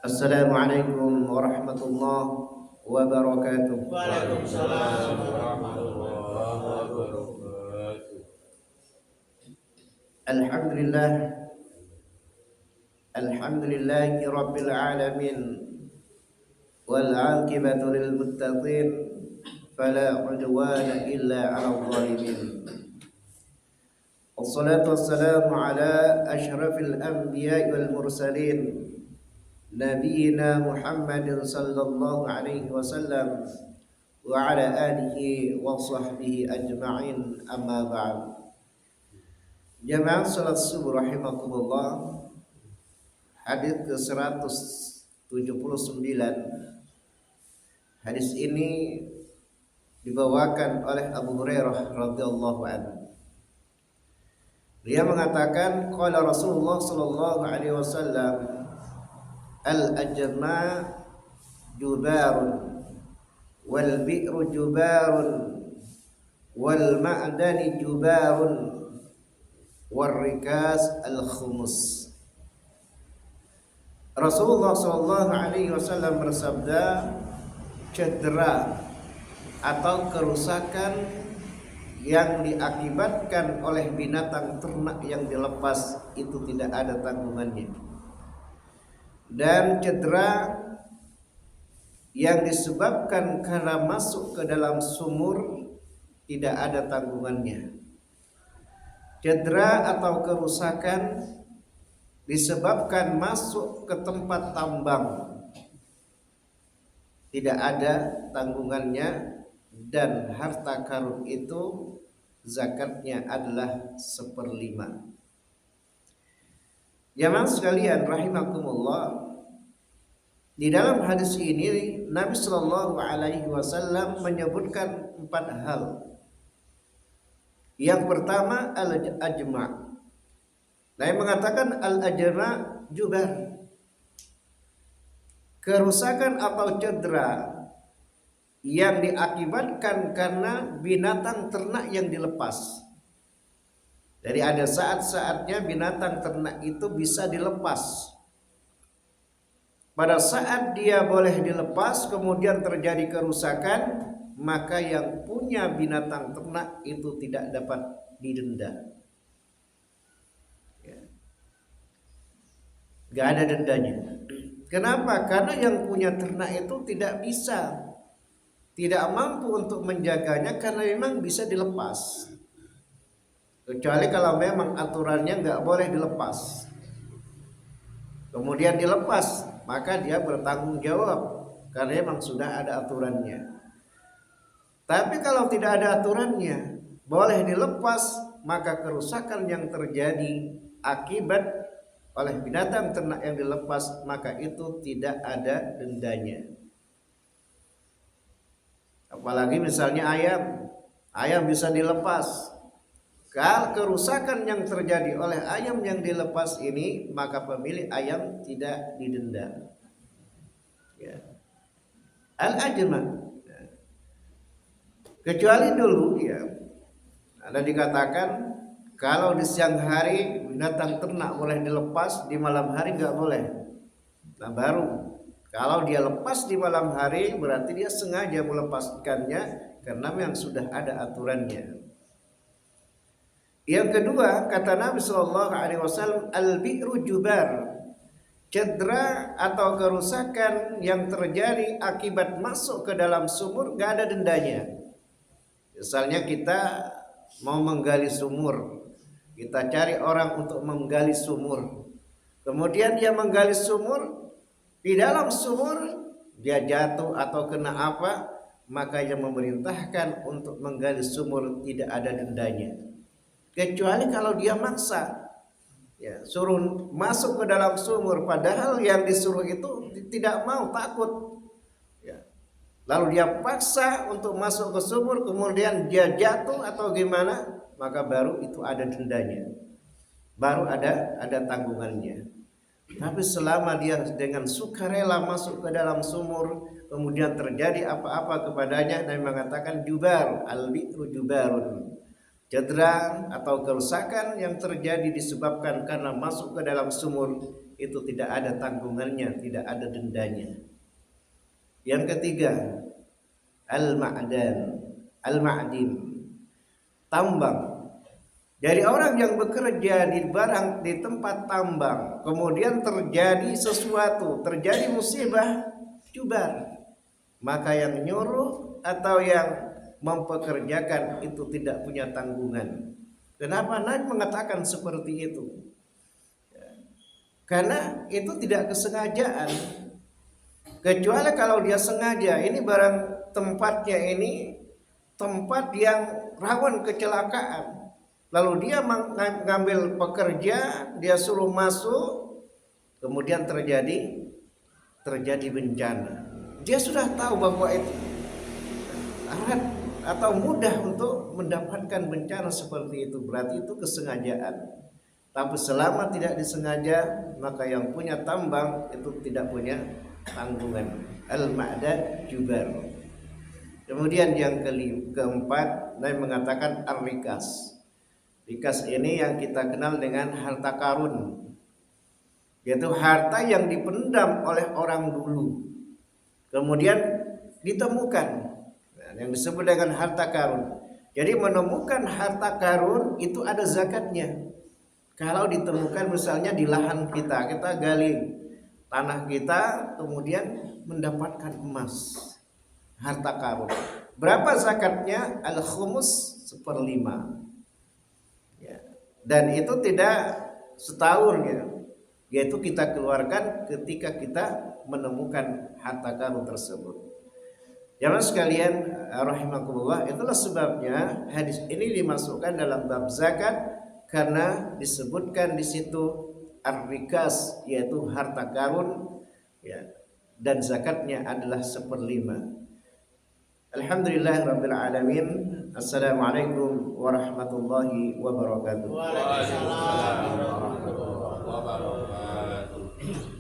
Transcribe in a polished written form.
Assalamualaikum warahmatullahi wabarakatuh. Waalaikumsalam warahmatullahi wabarakatuh. Alhamdulillah, alhamdulillahi rabbil alamin, wal aqibatu lil muttaqin, fala udwana illa 'alal zalimin. Wassalatu wassalamu ala asyrafil anbiya'i wal mursalin, nabiyyina Muhammadin sallallahu alaihi wasallam wa ala alihi wa sahbihi ajma'in, amma ba'd. Jamaah salat subuh rahimakumullah, hadis ke-179. Hadis ini dibawakan oleh Abu Hurairah radhiyallahu anhu. Dia mengatakan qala Rasulullah sallallahu alaihi wasallam, al-ajma' jubarun wal bi'ru jubarun wal ma'dani jubarun war rikas al-khumus. Rasulullah sallallahu alaihi wasallam bersabda, cedera atau kerusakan yang diakibatkan oleh binatang ternak yang dilepas itu tidak ada tanggungannya, dan cedera yang disebabkan karena masuk ke dalam sumur tidak ada tanggungannya. Cedera atau kerusakan disebabkan masuk ke tempat tambang tidak ada tanggungannya, dan harta karun itu zakatnya adalah 1/5. Jamaah sekalian rahimakumullah, di dalam hadis ini Nabi Shallallahu Alaihi Wasallam menyebutkan 4 hal. Yang pertama al-ajma'. Nabi mengatakan al-ajma' jubar, kerusakan atau cedera yang diakibatkan karena binatang ternak yang dilepas. Jadi ada saat-saatnya binatang ternak itu bisa dilepas. Pada saat dia boleh dilepas kemudian terjadi kerusakan, maka yang punya binatang ternak itu tidak dapat didenda. Gak ada dendanya. Kenapa? Karena yang punya ternak itu tidak mampu untuk menjaganya karena memang bisa dilepas. Kecuali kalau memang aturannya nggak boleh dilepas, kemudian dilepas, maka dia bertanggung jawab karena memang sudah ada aturannya. Tapi kalau tidak ada aturannya, boleh dilepas, maka kerusakan yang terjadi akibat oleh binatang ternak yang dilepas, maka itu tidak ada dendanya. Apalagi misalnya ayam bisa dilepas. Kalau kerusakan yang terjadi oleh ayam yang dilepas ini, maka pemilik ayam tidak didenda. Ya. Al-ajma'. Kecuali dulu ya, ada dikatakan kalau di siang hari binatang ternak boleh dilepas, di malam hari nggak boleh. Nah baru kalau dia lepas di malam hari berarti dia sengaja melepaskannya karena memang sudah ada aturannya. Yang kedua, kata Nabi Shallallahu Alaihi Wasallam, al-bi'ru jubar, cedera atau kerusakan yang terjadi akibat masuk ke dalam sumur gak ada dendanya. Misalnya kita mau menggali sumur, kita cari orang untuk menggali sumur, kemudian dia menggali sumur, di dalam sumur dia jatuh atau kena apa, maka yang memerintahkan untuk menggali sumur tidak ada dendanya. Kecuali kalau dia maksa, ya, suruh masuk ke dalam sumur, padahal yang disuruh itu tidak mau, takut. Ya. Lalu dia paksa untuk masuk ke sumur, kemudian dia jatuh atau gimana, maka baru itu ada dendanya, baru ada tanggungannya. Tapi selama dia dengan sukarela masuk ke dalam sumur, kemudian terjadi apa-apa kepadanya, Nabi mengatakan jubar, al-bi'ru jubarun, Cedera atau kerusakan yang terjadi disebabkan karena masuk ke dalam sumur itu tidak ada tanggungannya, tidak ada dendanya. Yang ketiga, al-ma'dan, al-ma'din, tambang. Dari orang yang bekerja di tempat tambang, kemudian terjadi sesuatu, terjadi musibah, jubar, maka yang nyuruh atau yang mempekerjakan itu tidak punya tanggungan. Kenapa Nabi mengatakan seperti itu? Karena itu tidak kesengajaan. Kecuali kalau dia sengaja, ini barang tempatnya ini tempat yang rawan kecelakaan. Lalu dia mengambil pekerja, dia suruh masuk, kemudian terjadi bencana. Dia sudah tahu bahwa itu alat atau mudah untuk mendapatkan bencana seperti itu, berarti itu kesengajaan. Tapi selama tidak disengaja, maka yang punya tambang itu tidak punya tanggungan. Al-ma'dad jubar. Kemudian yang keempat, Nabi mengatakan ar-rikas. Rikas ini yang kita kenal dengan harta karun, yaitu harta yang dipendam oleh orang dulu, kemudian ditemukan, yang disebut dengan harta karun. Jadi menemukan harta karun itu ada zakatnya. Kalau ditemukan misalnya di lahan kita gali tanah kita, kemudian mendapatkan emas, harta karun. Berapa zakatnya? Al-khumus 1/5. Dan itu tidak setahun ya, yaitu kita keluarkan ketika kita menemukan harta karun tersebut. Jamaah sekalian rahimakumullah, itulah sebabnya hadis ini dimasukkan dalam bab zakat karena disebutkan di situ ar-rikas, yaitu harta karun ya, dan zakatnya adalah 1/5. Alhamdulillahirabbil alamin. Assalamualaikum warahmatullahi wabarakatuh. Waalaikumsalam warahmatullahi wabarakatuh.